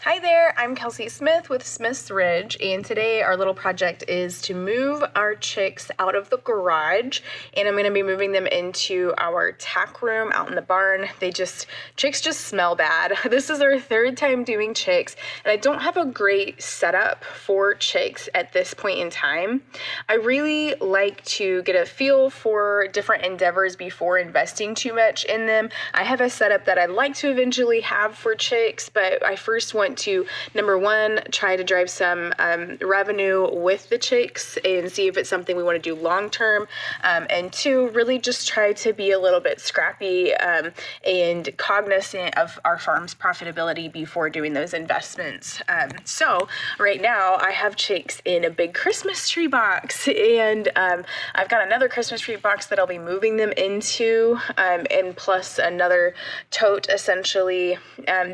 Hi there, I'm Kelsey Smith with Smith's Ridge, and today our little project is to move our chicks out of the garage, and I'm going to be moving them into our tack room out in the barn. Chicks just smell bad. This is our third time doing chicks, and I don't have a great setup for chicks at this point in time. I really like to get a feel for different endeavors before investing too much in them. I have a setup that I'd like to eventually have for chicks, but I first want to, number one, try to drive some revenue with the chicks and see if it's something we want to do long term, and two, really just try to be a little bit scrappy and cognizant of our farm's profitability before doing those investments. So right now I have chicks in a big Christmas tree box, and I've got another Christmas tree box that I'll be moving them into, and plus another tote essentially.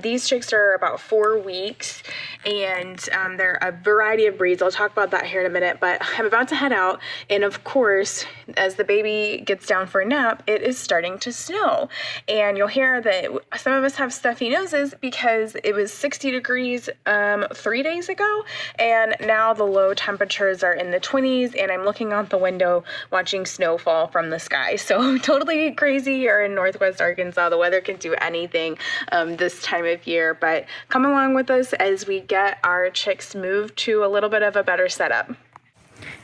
These chicks are about 4 weeks, and they're a variety of breeds. I'll talk about that here in a minute, but I'm about to head out, and of course, as the baby gets down for a nap, it is starting to snow, and you'll hear that some of us have stuffy noses because it was 60 degrees 3 days ago, and now the low temperatures are in the 20s, and I'm looking out the window watching snow fall from the sky. So totally crazy here in Northwest Arkansas. The weather can do anything this time of year, but come along with us as we get our chicks moved to a little bit of a better setup.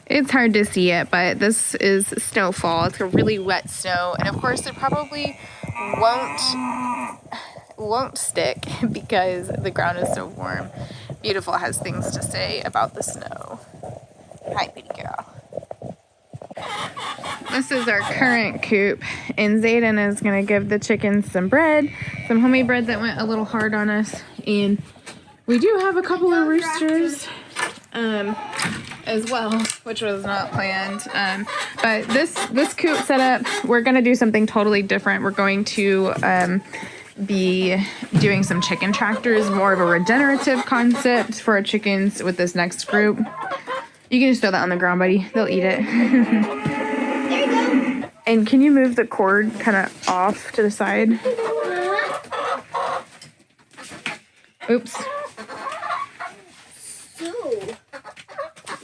It's hard to see it, but this is snowfall. It's a really wet snow, and of course it probably won't stick because the ground is so warm. Beautiful has things to say about the snow. Hi, pretty girl. This is our current coop, and Zayden is going to give the chickens some bread, some homemade bread that went a little hard on us, and we do have a couple of roosters as well, which was not planned. But this coop setup, we're going to do something totally different. We're going to be doing some chicken tractors, more of a regenerative concept for our chickens with this next group. You can just throw that on the ground, buddy. They'll eat it. There you go. And can you move the cord kind of off to the side? Oops. So,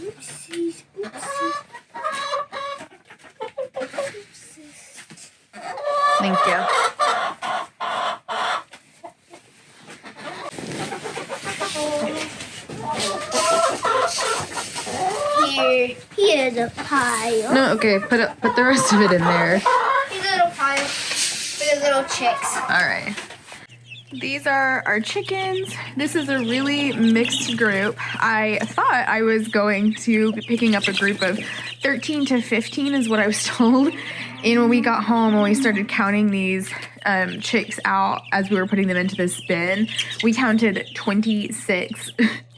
oopsies, oopsies. Thank you. Here's a pile. No, okay, put the rest of it in there. Here's a little pile for the little chicks. All right. These are our chickens. This is a really mixed group. I thought I was going to be picking up a group of 13 to 15 is what I was told. And when we got home and we started counting these chicks out as we were putting them into this bin, we counted 26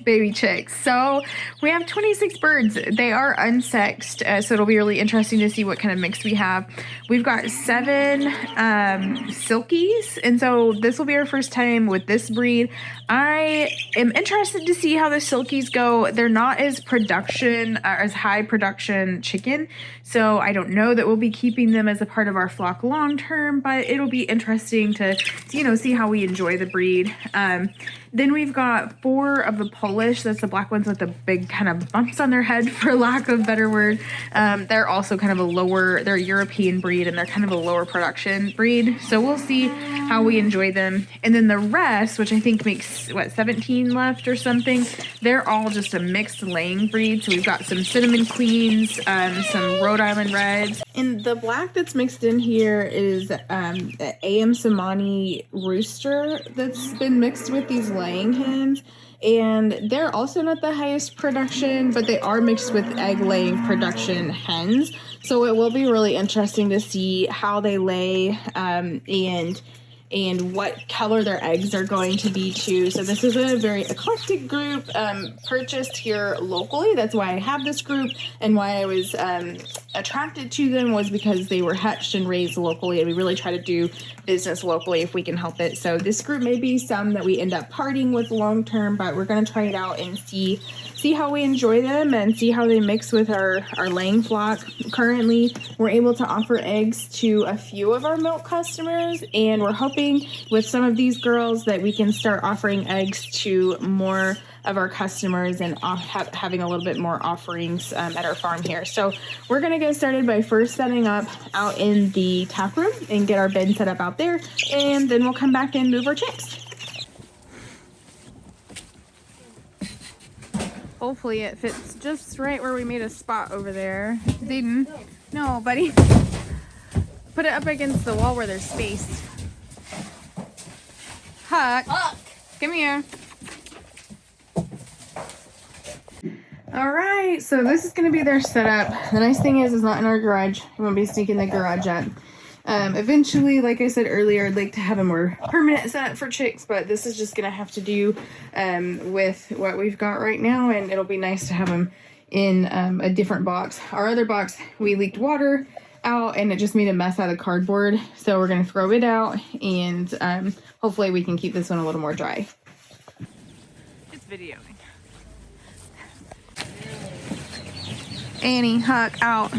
baby chicks. So we have 26 birds. They are unsexed, so it'll be really interesting to see what kind of mix we have. We've got 7 Silkies, and so this will be our first time with this breed. I am interested to see how the Silkies go. They're not as high production chicken, so I don't know that we'll be keeping them as a part of our flock long term, but it'll be interesting to see how we enjoy the breed. Then we've got 4 of the Polish. That's the black ones with the big kind of bumps on their head, for lack of a better word. They're also kind of they're a European breed, and they're kind of a lower production breed. So we'll see how we enjoy them. And then the rest, which I think makes, 17 left or something, they're all just a mixed laying breed. So we've got some Cinnamon Queens, some Rhode Island Reds. And the black that's mixed in here is the Ayam Cemani rooster that's been mixed with these laying hens. And they're also not the highest production, but they are mixed with egg laying production hens. So it will be really interesting to see how they lay and what color their eggs are going to be too. So this is a very eclectic group, purchased here locally. That's why I have this group, and why I was attracted to them was because they were hatched and raised locally, and we really try to do business locally if we can help it. So this group may be some that we end up parting with long term, but we're going to try it out and see how we enjoy them and see how they mix with our laying flock. Currently, we're able to offer eggs to a few of our milk customers, and we're hoping developing with some of these girls that we can start offering eggs to more of our customers and having a little bit more offerings at our farm here. So we're gonna get started by first setting up out in the tack room and get our bin set up out there, and then we'll come back and move our chicks. Hopefully it fits just right where we made a spot over there. Zayden, no, buddy. Put it up against the wall where there's space. Huck, come here. All right, so this is gonna be their setup. The nice thing is it's not in our garage. We won't be sneaking the garage up. Eventually, like I said earlier, I'd like to have a more permanent setup for chicks, but this is just gonna have to do with what we've got right now, and it'll be nice to have them in a different box. Our other box, we leaked water out and it just made a mess out of cardboard, so we're gonna throw it out, and hopefully we can keep this one a little more dry. It's videoing. Annie, Huck, out.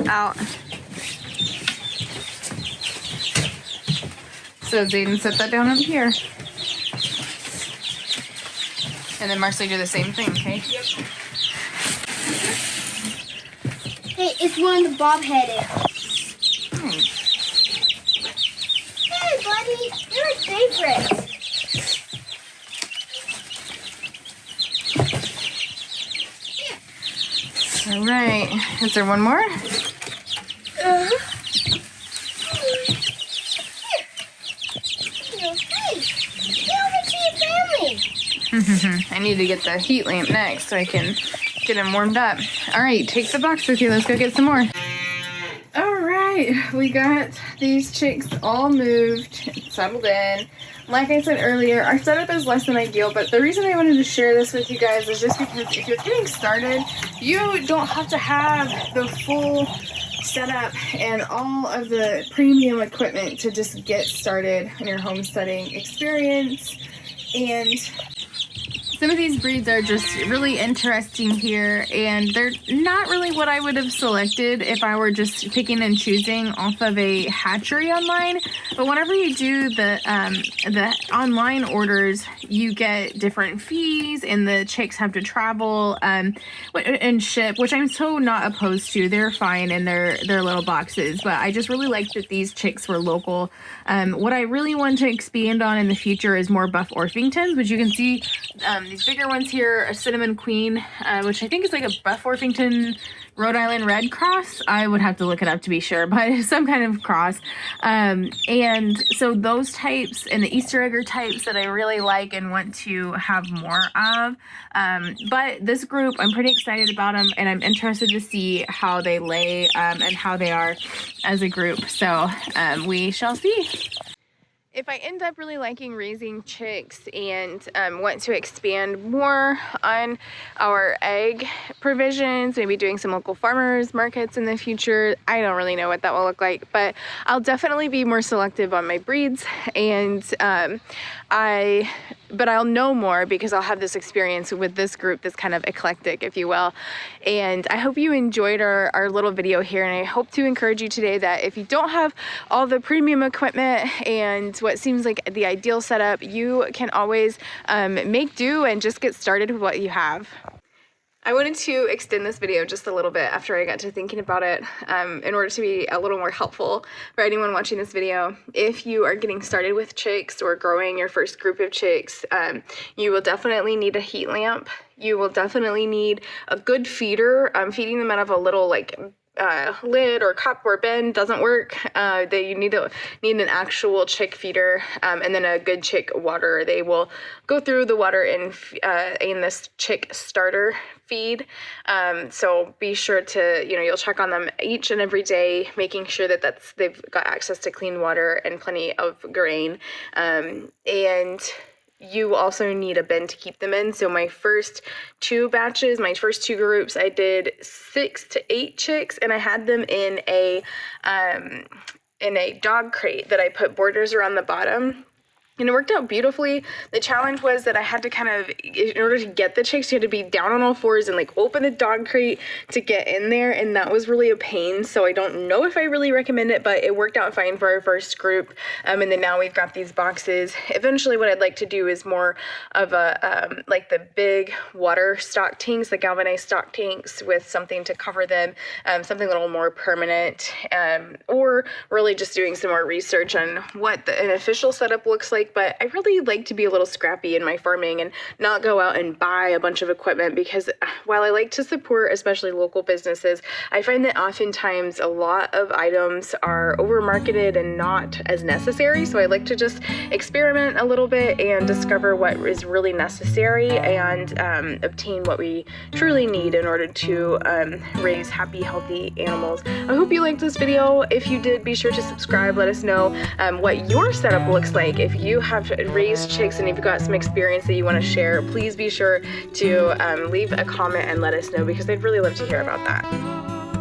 Out. So Zayden, set that down up here. And then Marcy, do the same thing, okay? Yep. Hey, it's one of the bob-headed. Hey, buddy, you're my favorite. All right, is there one more? I need to get the heat lamp next so I can get him warmed up. All right, take the box with you. Let's go get some more. All right, we got these chicks all moved, settled in. Like I said earlier, our setup is less than ideal, but the reason I wanted to share this with you guys is just because if you're getting started, you don't have to have the full setup and all of the premium equipment to just get started in your homesteading experience. And some of these breeds are just really interesting here, and they're not really what I would have selected if I were just picking and choosing off of a hatchery online. But whenever you do the online orders, you get different fees, and the chicks have to travel and ship, which I'm so not opposed to. They're fine in their little boxes, but I just really like that these chicks were local. What I really want to expand on in the future is more buff Orpingtons, which you can see these bigger ones here, a cinnamon queen, which I think is like a buff Orpington Rhode Island red cross. I would have to look it up to be sure, but some kind of cross. And so those types and the Easter egger types that I really like and want to have more of. But this group, I'm pretty excited about them, and I'm interested to see how they lay and how they are as a group. So we shall see. If I end up really liking raising chicks and want to expand more on our egg provisions, maybe doing some local farmers markets in the future, I don't really know what that will look like, but I'll definitely be more selective on my breeds, and but I'll know more because I'll have this experience with this group that's kind of eclectic, if you will. And I hope you enjoyed our little video here, and I hope to encourage you today that if you don't have all the premium equipment and what seems like the ideal setup, you can always make do and just get started with what you have. I wanted to extend this video just a little bit after I got to thinking about it in order to be a little more helpful for anyone watching this video. If you are getting started with chicks or growing your first group of chicks, you will definitely need a heat lamp. You will definitely need a good feeder. Feeding them out of a little like lid or cup or bin doesn't work. You need an actual chick feeder, and then a good chick water. They will go through the water in this chick starter feed. So be sure to, you'll check on them each and every day, making sure that they've got access to clean water and plenty of grain. And you also need a bin to keep them in. So my first two groups, I did 6 to 8 chicks, and I had them in a dog crate that I put borders around the bottom. And it worked out beautifully. The challenge was that I had to kind of, in order to get the chicks, you had to be down on all fours and like open the dog crate to get in there. And that was really a pain. So I don't know if I really recommend it, but it worked out fine for our first group. And then now we've got these boxes. Eventually what I'd like to do is more of a, like the big water stock tanks, the galvanized stock tanks with something to cover them, something a little more permanent, or really just doing some more research on what an official setup looks like. But I really like to be a little scrappy in my farming and not go out and buy a bunch of equipment, because while I like to support especially local businesses, I find that oftentimes a lot of items are over marketed and not as necessary. So I like to just experiment a little bit and discover what is really necessary and obtain what we truly need in order to raise happy, healthy animals. I hope you liked this video. If you did, be sure to subscribe. Let us know what your setup looks like. If you have raised chicks and if you've got some experience that you want to share, please be sure to leave a comment and let us know, because I'd really love to hear about that.